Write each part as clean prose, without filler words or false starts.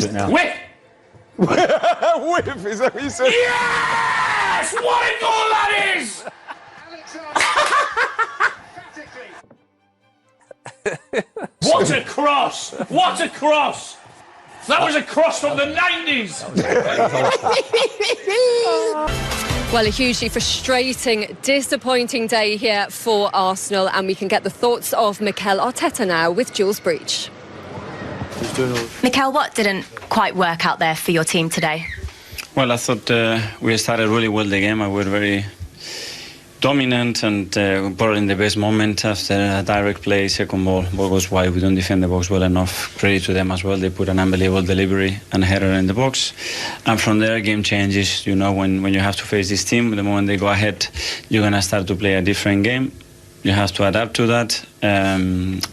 it now. Whip! Whip, is that what you said? Yes! What a goal that is! What a cross! What a cross! That was a cross from the 90s! Well, a hugely frustrating, disappointing day here for Arsenal, and we can get the thoughts of Mikel Arteta now with Jules Breach. Mikel, what didn't quite work out there for your team today? Well, I thought we started really well the game. We were very dominant and brought in the best moment after a direct play. Second ball goes wide. We don't defend the box well enough. Credit to them as well. They put an unbelievable delivery and header in the box. And from there, game changes. You know, when you have to face this team, the moment they go ahead, you're going to start to play a different game. You have to adapt to that.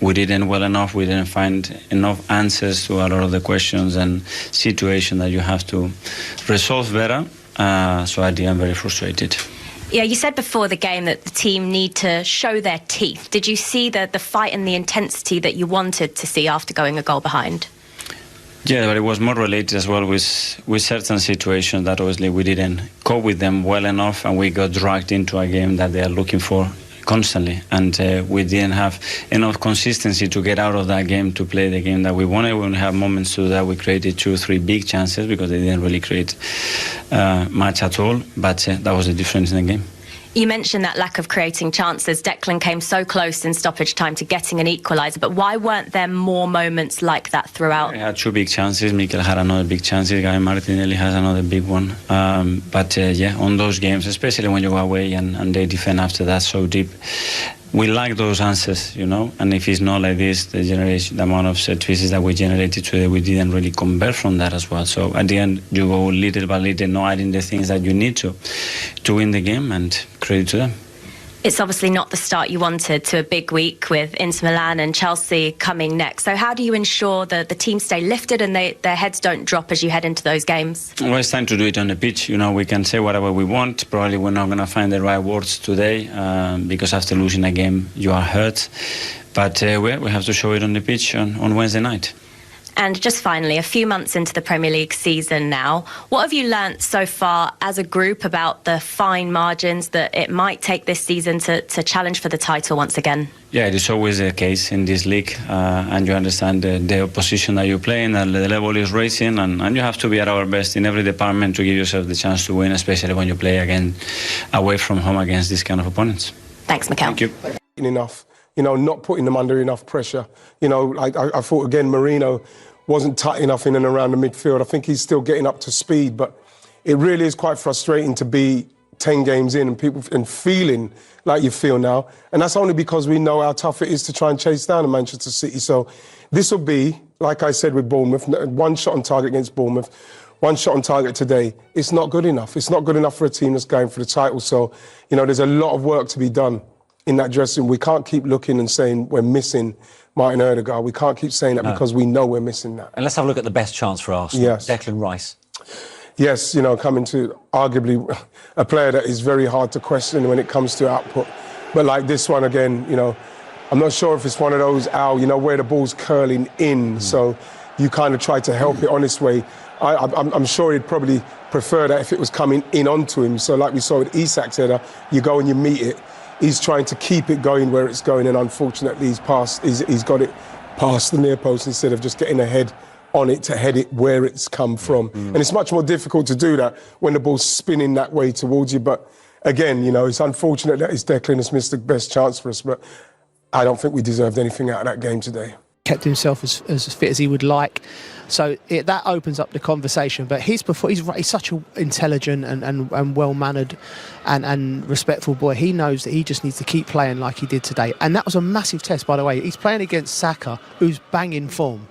We didn't well enough. We didn't find enough answers to a lot of the questions and situations that you have to resolve better. So at the end, very frustrated. Yeah, you said before the game that the team need to show their teeth. Did you see the fight and the intensity that you wanted to see after going a goal behind? Yeah, but it was more related as well with certain situations that obviously we didn't cope with them well enough, and we got dragged into a game that they are looking for constantly, and we didn't have enough consistency to get out of that game to play the game that we wanted. When we have moments to that, we created 2 or 3 big chances because they didn't really create much at all, but that was the difference in the game. You mentioned that lack of creating chances. Declan came so close in stoppage time to getting an equaliser, but why weren't there more moments like that throughout? We had 2 big chances. Mikel had another big chance. Guy Martinelli has another big one. But yeah, on those games, especially when you go away and they defend after that so deep, we like those answers, you know. And if it's not like this, the amount of set pieces that we generated today, we didn't really convert from that as well. So at the end, you go little by little, not adding the things that you need to win the game, and credit to them. It's obviously not the start you wanted to a big week with Inter Milan and Chelsea coming next. So how do you ensure that the team stay lifted and their heads don't drop as you head into those games? Well, it's time to do it on the pitch. You know, we can say whatever we want. Probably we're not going to find the right words today because after losing a game, you are hurt. But we have to show it on the pitch on Wednesday night. And just finally, a few months into the Premier League season now, what have you learnt so far as a group about the fine margins that it might take this season to challenge for the title once again? Yeah, it is always the case in this league, and you understand the opposition that you play in, and the level is raising, and you have to be at our best in every department to give yourself the chance to win, especially when you play again away from home against these kind of opponents. Thanks, Mikel. Thank you. Enough. You know, not putting them under enough pressure. You know, I thought, again, Marino wasn't tight enough in and around the midfield. I think he's still getting up to speed, but it really is quite frustrating to be 10 games in and feeling like you feel now. And that's only because we know how tough it is to try and chase down Manchester City. So this will be, like I said with Bournemouth, 1 shot on target against Bournemouth, 1 shot on target today. It's not good enough. It's not good enough for a team that's going for the title. So, you know, there's a lot of work to be done in that dressing room. We can't keep looking and saying we're missing Martin Ødegaard. We can't keep saying that because we know we're missing that. And let's have a look at the best chance for Arsenal. Yes. Declan Rice. Yes, you know, coming to arguably a player that is very hard to question when it comes to output. But like this one again, you know, I'm not sure if it's one of those, you know, where the ball's curling in. So you kind of try to help it on this way. I'm sure he'd probably prefer that if it was coming in onto him. So like we saw with Isak's header, you go and you meet it. He's trying to keep it going where it's going, and unfortunately he's got it past the near post instead of just getting ahead on it to head it where it's come from. And it's much more difficult to do that when the ball's spinning that way towards you. But again, you know, it's unfortunate that his Declan has missed the best chance for us, but I don't think we deserved anything out of that game today. Kept himself as fit as he would like. So that opens up the conversation. But he's such an intelligent and well-mannered and respectful boy. He knows that he just needs to keep playing like he did today. And that was a massive test, by the way. He's playing against Saka, who's banging form.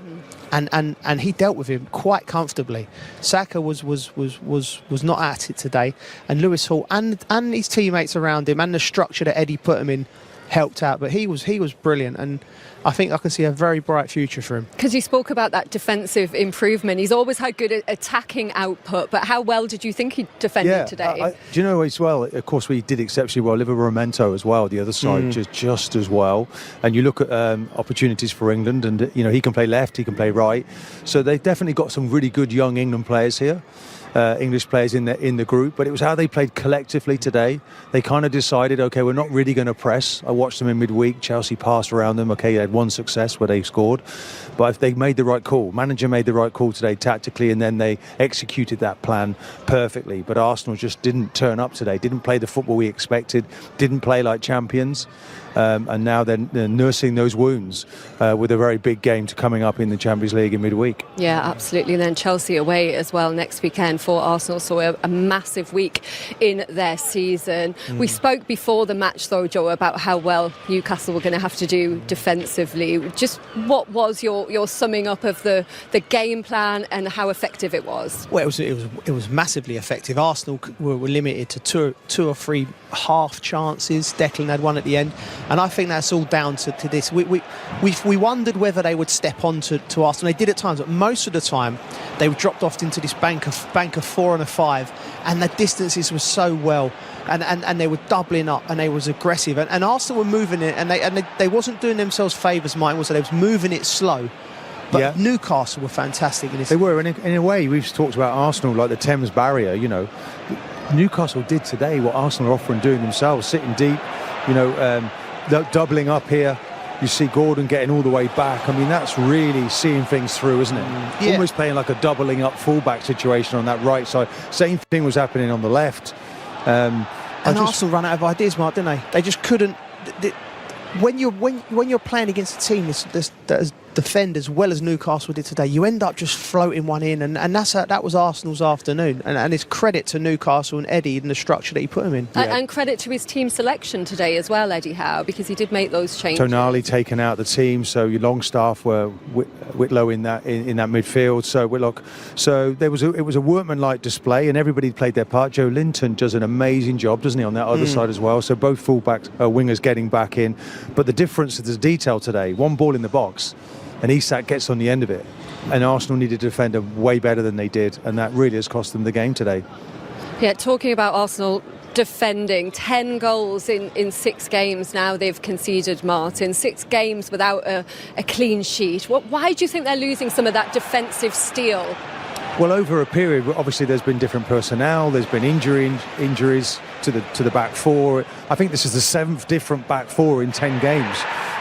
And he dealt with him quite comfortably. Saka was not at it today. And Lis Hall and his teammates around him and the structure that Eddie put him in helped out. But he was brilliant. And I think I can see a very bright future for him. Because you spoke about that defensive improvement. He's always had good attacking output, but how well did you think he defended today? Do you know as well, of course, we did exceptionally well. Livermento as well, the other side, just as well. And you look at opportunities for England, and he can play left, he can play right. So they've definitely got some really good young England players here. English players in the group, but it was how they played collectively today. They kind of decided, okay, we're not really going to press. I watched them in midweek. Chelsea passed around them. Okay, they had one success where they scored, but if they made the right call, manager made the right call today tactically, and then they executed that plan perfectly. But Arsenal just didn't turn up today. Didn't play the football we expected. Didn't play like champions. And now they're nursing those wounds with a very big game coming up in the Champions League in midweek. Yeah, absolutely. And then Chelsea away as well next weekend for Arsenal, so a massive week in their season. We spoke before the match though, Joe, about how well Newcastle were going to have to do defensively. Just what was your summing up of the game plan and how effective it was? Well, it was massively effective. Arsenal were limited to two or three half chances. Declan had one at the end. And I think that's all down to this. We wondered whether they would step on to Arsenal. They did at times, but most of the time they were dropped off into this bank of 4 and a 5, and the distances were so well, and they were doubling up, and they was aggressive, and Arsenal were moving it, and they wasn't doing themselves favours. Mine was that they was moving it slow. But Newcastle were fantastic in this. They were, and in a way, we've talked about Arsenal like the Thames barrier. Newcastle did today what Arsenal are offering doing themselves, sitting deep. Doubling up here. You see Gordon getting all the way back. I mean, that's really seeing things through, isn't it? Yeah. Almost playing like a doubling up fullback situation on that right side. Same thing was happening on the left. Arsenal ran out of ideas, Mark, didn't they? They just couldn't. When you're playing against a team that defend as well as Newcastle did today, you end up just floating one in, and that was Arsenal's afternoon, and it's credit to Newcastle and Eddie and the structure that he put him in. And credit to his team selection today as well, Eddie Howe, because he did make those changes. Tonali taken out the team, so your Longstaff were Whitlow in that midfield, so Willock. So it was a workmanlike display, and everybody played their part. Joe Linton does an amazing job, doesn't he, on that other side as well. So both fullbacks, wingers getting back in, but the difference is the detail today. One ball in the box, and Isak gets on the end of it, and Arsenal needed to defend way better than they did, and that really has cost them the game today. Yeah, talking about Arsenal defending, 10 goals in 6 games now they've conceded, Martin. 6 games without a clean sheet. Why do you think they're losing some of that defensive steel? Well, over a period, obviously there's been different personnel, there's been injuries to the back four. I think this is the 7th different back four in 10 games.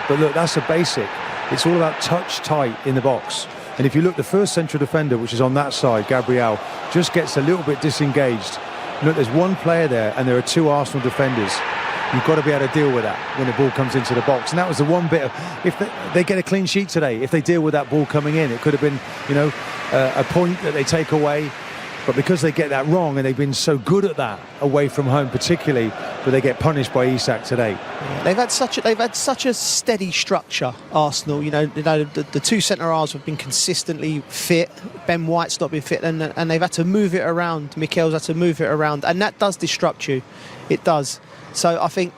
But look, that's a basic. It's all about touch tight in the box. And if you look, the first central defender, which is on that side, Gabriel, just gets a little bit disengaged. Look, there's one player there, and there are 2 Arsenal defenders. You've got to be able to deal with that when the ball comes into the box. And that was the one bit of, if they get a clean sheet today, if they deal with that ball coming in, it could have been, a point that they take away. But because they get that wrong, and they've been so good at that away from home particularly, but they get punished by Isak today. Yeah, they've had such a steady structure, Arsenal. The 2 centre halves have been consistently fit. Ben White's not been fit, and they've had to move it around. Mikel's had to move it around, and that does disrupt you. It does. So I think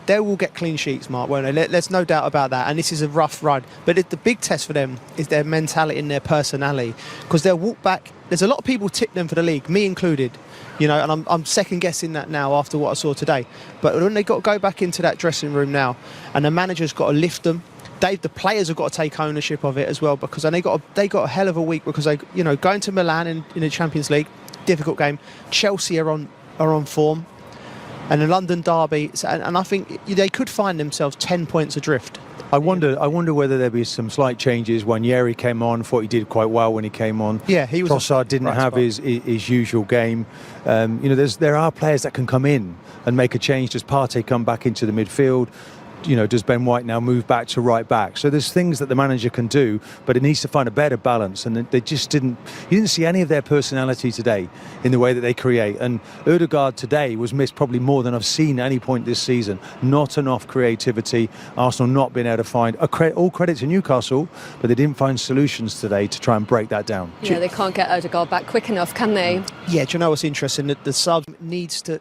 they will get clean sheets, Mark, won't they? There's no doubt about that. And this is a rough ride. But the big test for them is their mentality and their personality, because they'll walk back. There's a lot of people tip them for the league, me included. And I'm second guessing that now after what I saw today. But when they got to go back into that dressing room now, and the manager's got to lift them. The players have got to take ownership of it as well, because they got a hell of a week, because going to Milan in the Champions League, difficult game. Chelsea are on form. And the London derby, and I think they could find themselves 10 points adrift. I wonder whether there'll be some slight changes. When Yeri came on, thought he did quite well when he came on. Yeah, he was. Trossard didn't have his usual game. There are players that can come in and make a change. Does Partey come back into the midfield? Does Ben White now move back to right back? So there's things that the manager can do, but it needs to find a better balance. And they just didn't. You didn't see any of their personality today in the way that they create. And Ødegaard today was missed probably more than I've seen at any point this season. Not enough creativity. Arsenal not being able to find all credit to Newcastle, but they didn't find solutions today to try and break that down. Yeah, they can't get Ødegaard back quick enough, can they? Yeah, do you know what's interesting? That the sub needs to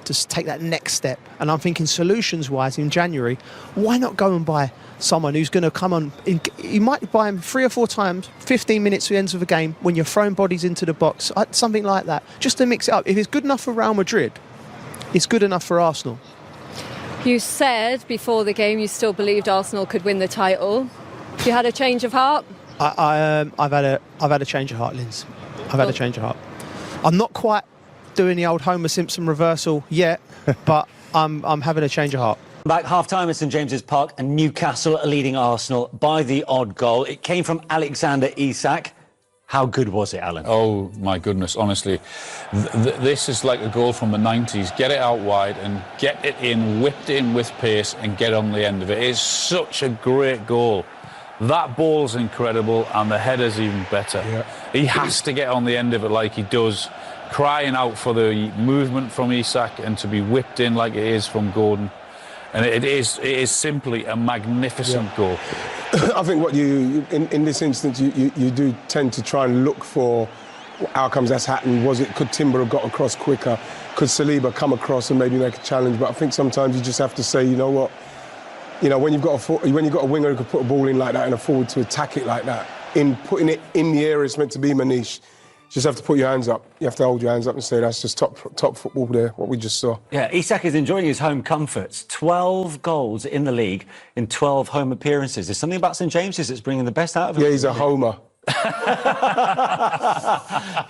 take that next step. And I'm thinking solutions-wise in January. January, why not go and buy someone who's going to come on? You might buy him 3 or 4 times, 15 minutes to the end of a game when you're throwing bodies into the box, something like that, just to mix it up. If it's good enough for Real Madrid, it's good enough for Arsenal. You said before the game you still believed Arsenal could win the title. You had a change of heart? I've had a change of heart, Linz. I've had a change of heart. I'm not quite doing the old Homer Simpson reversal yet, but I'm having a change of heart. Back half-time at St James's Park, and Newcastle are leading Arsenal by the odd goal. It came from Alexander Isak. How good was it, Alan? Oh, my goodness, honestly. This is like a goal from the 90s. Get it out wide and get it in, whipped in with pace and get on the end of it. It's such a great goal. That ball's incredible and the header's even better. Yeah. He has to get on the end of it like he does, crying out for the movement from Isak and to be whipped in like it is from Gordon. And it is simply a magnificent goal. I think what in this instance, you do tend to try and look for outcomes that's happened. Could Timber have got across quicker? Could Saliba come across and maybe make a challenge? But I think sometimes you just have to say, you know what? You know, when you've got a winger who could put a ball in like that and a forward to attack it like that, in putting it in the area it's meant to be, Manish, you just have to put your hands up. You have to hold your hands up and say that's just top football there, what we just saw. Yeah, Isak is enjoying his home comforts. 12 goals in the league in 12 home appearances. There's something about St James's that's bringing the best out of him. Yeah, he's a homer.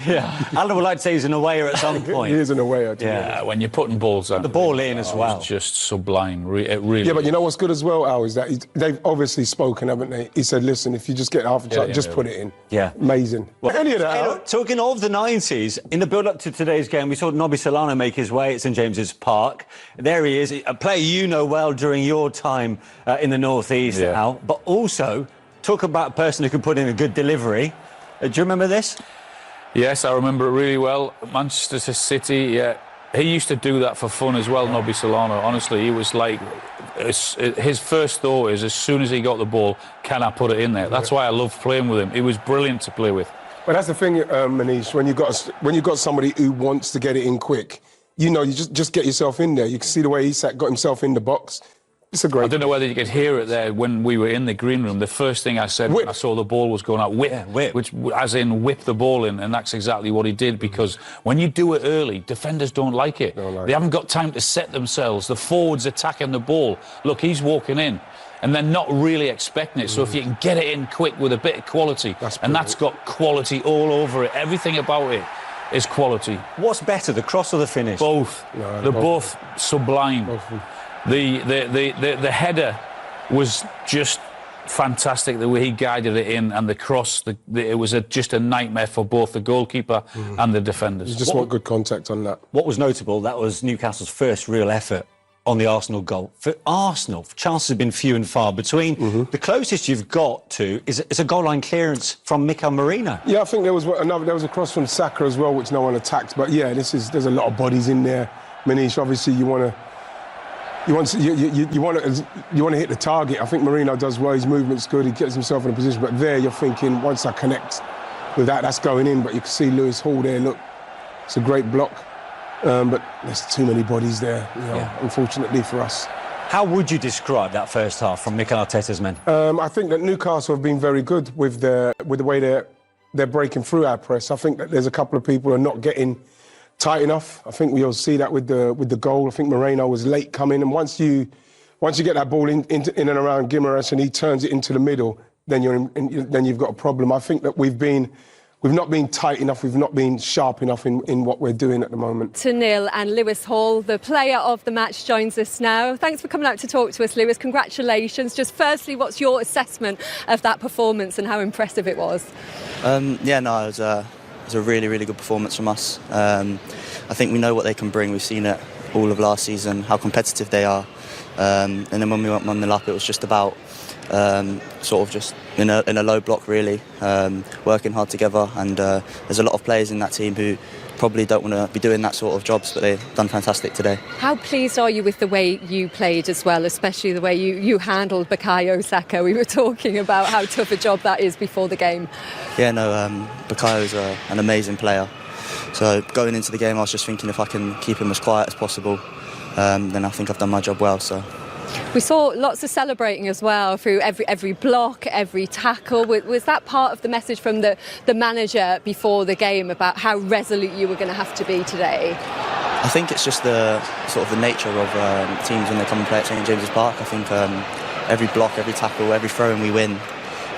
Yeah, Alan would like to say he's an awayer at some point. He is an awayer. Yeah, when you're putting balls out. The ball in as well. It's just sublime. It really. Yeah, but you know what's good as well, Al, is that they've obviously spoken, haven't they? He said, listen, if you just get half a shot, just put it in. Yeah. Amazing. Well, any of that, talking of the 90s, in the build-up to today's game, we saw Noby Solano make his way at St James's Park. There he is, a player you know well during your time in the North East, Al, but also talk about a person who can put in a good delivery. Do you remember this? Yes, I remember it really well. Manchester City, yeah. He used to do that for fun as well, Noby Solano. Honestly, he was like, his first thought is, as soon as he got the ball, can I put it in there? That's why I loved playing with him. He was brilliant to play with. But that's the thing, Manish, when you've got somebody who wants to get it in quick, you know, you just get yourself in there. You can see the way Isak got himself in the box. It's a great. I don't know whether you could hear it there when we were in the green room. The first thing I said when I saw the ball was going out, whip, which as in whip the ball in, and that's exactly what he did, because when you do it early, defenders don't like it. They haven't got time to set themselves. The forwards attacking the ball. Look, he's walking in, and they're not really expecting it. So if you can get it in quick with a bit of quality, and that's got quality all over it, everything about it is quality. What's better, the cross or the finish? Both. They're both sublime. The header was just fantastic, the way he guided it in, and the cross, it was just a nightmare for both the goalkeeper and the defenders. You just want good contact on that. What was notable, that was Newcastle's first real effort on the Arsenal goal. For Arsenal, chances have been few and far between. The closest you've got to is a goal line clearance from Mikel Marino. Yeah, I think there was a cross from Saka as well, which no one attacked. But yeah, there's a lot of bodies in there. Manish, obviously you want to hit the target. I think Marino does well. His movement's good. He gets himself in a position. But there, you're thinking, once I connect with that, that's going in. But you can see Lis Hall there. Look, it's a great block. But there's too many bodies there, unfortunately for us. How would you describe that first half from Mikel Arteta's men? I think that Newcastle have been very good with the way they're breaking through our press. I think that there's a couple of people who are not getting tight enough. I think we'll see that with the goal. I think Moreno was late coming, and once you get that ball in and around Guimaraes and he turns it into the middle, then you've got a problem. I think that we've not been tight enough, we've not been sharp enough in what we're doing at the moment. 2-0, and Lis Hall, the player of the match, joins us now. Thanks for coming out to talk to us, Lewis. Congratulations. Just firstly, what's your assessment of that performance and how impressive it was? It was a really, really good performance from us. I think we know what they can bring. We've seen it all of last season, how competitive they are. And then when we went 1-0 up, it was just about sort of just in a low block, really, working hard together. And there's a lot of players in that team who probably don't want to be doing that sort of jobs, but they've done fantastic today. How pleased are you with the way you played as well, especially the way you handled Bukayo Saka? We were talking about how tough a job that is before the game. Yeah, Bukayo's an amazing player. So going into the game, I was just thinking if I can keep him as quiet as possible, then I think I've done my job well. So We saw lots of celebrating as well through every block, every tackle. Was that part of the message from the manager before the game about how resolute you were going to have to be today? I think it's just the sort of the nature of teams when they come and play at St James's Park. I think every block, every tackle, every throw-in we win,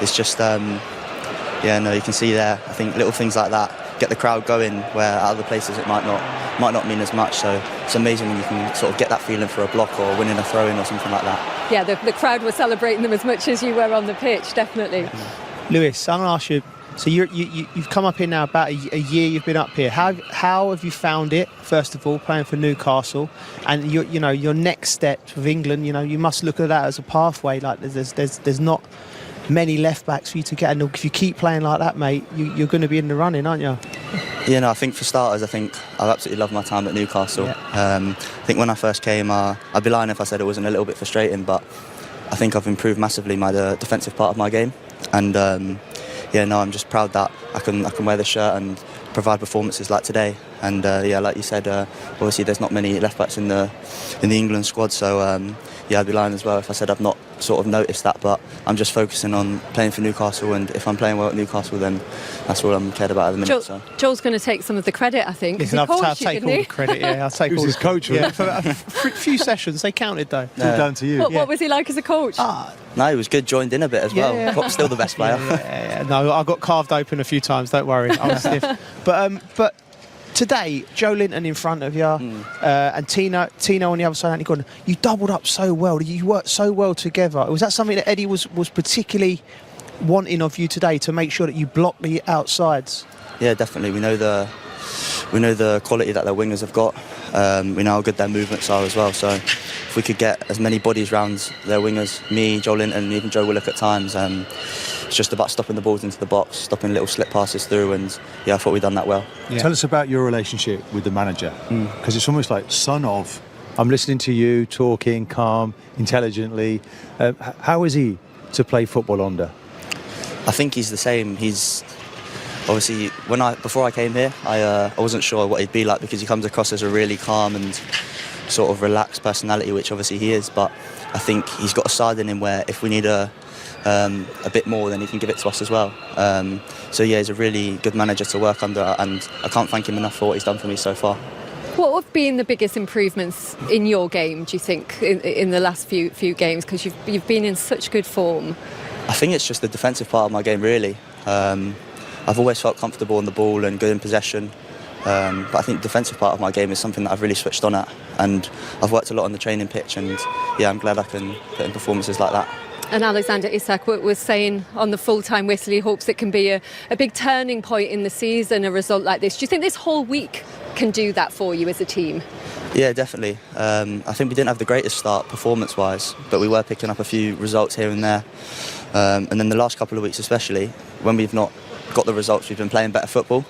it's just you can see there. I think little things like that get the crowd going, where at other places it might not mean as much. So it's amazing when you can sort of get that feeling for a block or winning a throw-in or something like that. Yeah, the crowd were celebrating them as much as you were on the pitch, definitely. Lewis, I'm going to ask you. So you've come up here now about a year. You've been up here. How have you found it? First of all, playing for Newcastle, and your next step with England. You must look at that as a pathway. Like there's not many left backs for you to get, and if you keep playing like that, mate, you're going to be in the running, aren't you? Yeah, no, I think for starters, I absolutely loved my time at Newcastle. Yeah. I think when I first came, I'd be lying if I said it wasn't a little bit frustrating, but I think I've improved massively the defensive part of my game, and I'm just proud that I can wear the shirt and provide performances like today. And like you said, obviously there's not many left backs in the England squad, so I'd be lying as well if I said I've not sort of noticed that. But I'm just focusing on playing for Newcastle, and if I'm playing well at Newcastle, then that's all I'm cared about at the minute. Joel's going to take some of the credit, I think. I'll take all the credit. Yeah, I'll take all his coach. Yeah, for a few sessions they counted though. It's all down to you. What was he like as a coach? No, he was good. Joined in a bit as well. But still the best player. No, I got carved open a few times. Don't worry, I was stiff. But today, Joe Linton in front of you, and Tino on the other side, Anthony Gordon. You doubled up so well. You worked so well together. Was that something that Eddie was particularly wanting of you today, to make sure that you block the outsides? Yeah, definitely. We know the quality that their wingers have got. We know how good their movements are as well. So if we could get as many bodies round their wingers, me, Joe Linton, and even Joe Willock at times, it's just about stopping the balls into the box, stopping little slip passes through, and I thought we'd done that well. Yeah. Tell us about your relationship with the manager, because it's almost like son of. I'm listening to you talking calm, intelligently. How is he to play football under? I think he's the same. He's obviously, before I came here, I wasn't sure what he'd be like, because he comes across as a really calm and sort of relaxed personality, which obviously he is. But I think he's got a side in him where if we need a bit more, then he can give it to us as well. He's a really good manager to work under, and I can't thank him enough for what he's done for me so far. What have been the biggest improvements in your game, do you think, in the last few games? Because you've been in such good form. I think it's just the defensive part of my game, really. I've always felt comfortable on the ball and good in possession. But I think the defensive part of my game is something that I've really switched on at. And I've worked a lot on the training pitch, and I'm glad I can put in performances like that. And Alexander Isak was saying on the full-time whistle he hopes it can be a big turning point in the season, a result like this. Do you think this whole week can do that for you as a team? Yeah, definitely. I think we didn't have the greatest start performance-wise, but we were picking up a few results here and there. And then the last couple of weeks especially, when we've not got the results, we've been playing better football.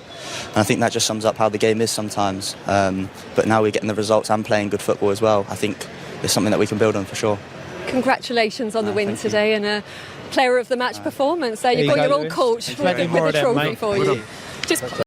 And I think that just sums up how the game is sometimes. But now we're getting the results and playing good football as well. I think it's something that we can build on for sure. Congratulations on the win today and a player of the match performance. There you've got your old coach with the trophy for you. Just